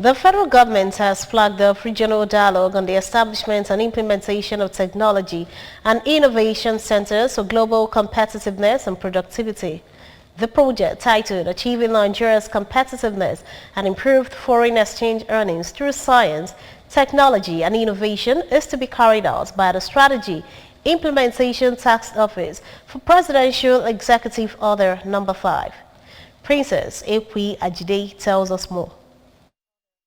The federal government has flagged off regional dialogue on the establishment and implementation of technology and innovation centers for global competitiveness and productivity. The project, titled Achieving Nigeria's Competitiveness and Improved Foreign Exchange Earnings Through Science, Technology and Innovation, is to be carried out by the Strategy Implementation Task Office for Presidential Executive Order No. 5. Princess Ekwi Ajide tells us more.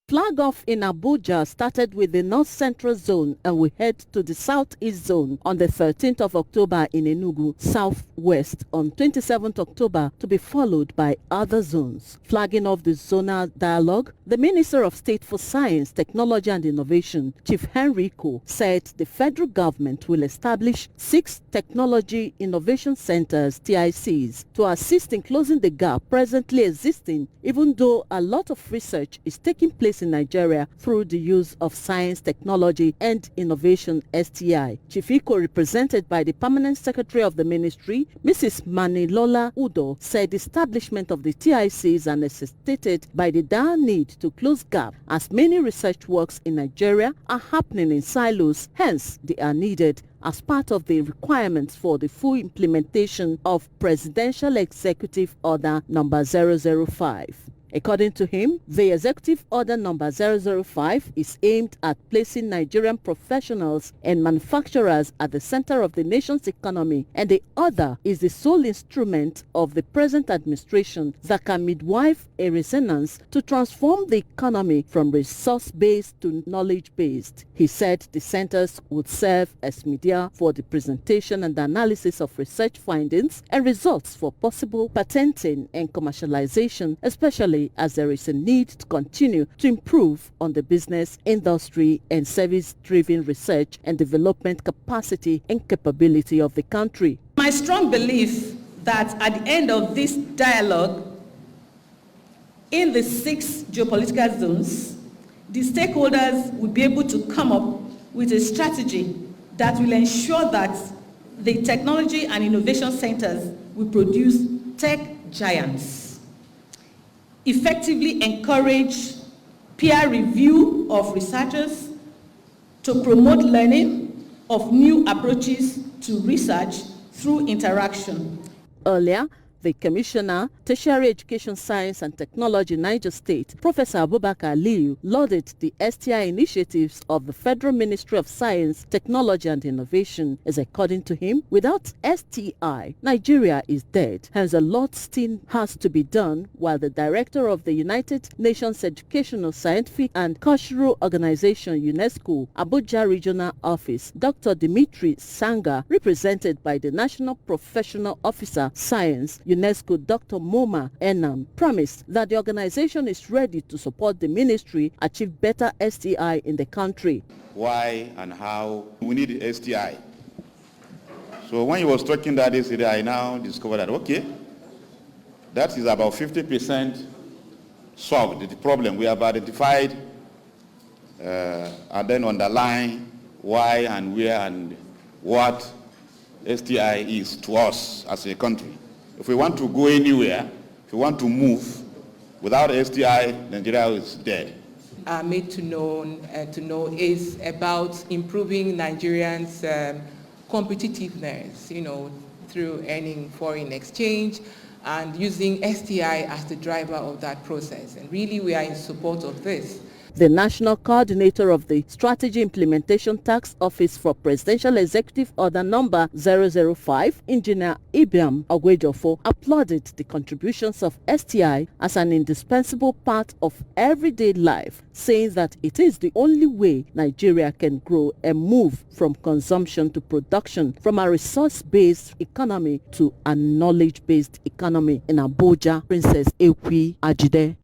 Flag off in Abuja started with the North Central Zone and will head to the Southeast Zone on the 13th of October in Enugu, Southwest on 27th October, to be followed by other zones. Flagging off the zonal dialogue, the Minister of State for Science, Technology and Innovation, Chief Henry Ko, said the federal government will establish 6 Technology Innovation Centers, TICs, to assist in closing the gap presently existing, even though a lot of research is taking place in Nigeria through the use of science, technology and innovation (STI). Chief Iko, represented by the Permanent Secretary of the Ministry, Mrs. Manilola Udo, said establishment of the TICs are necessitated by the dire need to close gap, as many research works in Nigeria are happening in silos, hence they are needed as part of the requirements for the full implementation of Presidential Executive Order No. 005. According to him, the Executive Order No. 005 is aimed at placing Nigerian professionals and manufacturers at the center of the nation's economy, and the other is the sole instrument of the present administration that can midwife a resonance to transform the economy from resource-based to knowledge-based. He said the centers would serve as media for the presentation and analysis of research findings and results for possible patenting and commercialization, especially as there is a need to continue to improve on the business, industry and service-driven research and development capacity and capability of the country. My strong belief that at the end of this dialogue, in the 6 geopolitical zones, the stakeholders will be able to come up with a strategy that will ensure that the technology and innovation centers will produce tech giants, effectively encourage peer review of researchers, to promote learning of new approaches to research through interaction. Earlier, the Commissioner, Tertiary Education, Science and Technology, Niger State, Professor Abubakar Aliyu, lauded the STI initiatives of the Federal Ministry of Science, Technology and Innovation, as according to him, without STI, Nigeria is dead. Hence, a lot still has to be done, while the Director of the United Nations Educational, Scientific and Cultural Organization, UNESCO, Abuja Regional Office, Dr. Dimitri Sanga, represented by the National Professional Officer, Science, UNESCO, Dr. Moma Enam, promised that the organization is ready to support the ministry achieve better STI in the country. Why and how we need STI. So when he was talking that yesterday, I now discovered that, okay, that is about 50% solved, the problem. We have identified and then underline why and where and what STI is to us as a country. If we want to go anywhere, if we want to move, without STI, Nigeria is dead. Made to know is about improving Nigerians' competitiveness, through earning foreign exchange and using STI as the driver of that process. And really, we are in support of this. The National Coordinator of the Strategy Implementation Task Office for Presidential Executive Order No. 005, Engineer Ibiam Ogwejofo, applauded the contributions of STI as an indispensable part of everyday life, saying that it is the only way Nigeria can grow and move from consumption to production, from a resource-based economy to a knowledge-based economy. In Abuja, Princess Ekwi Ajide.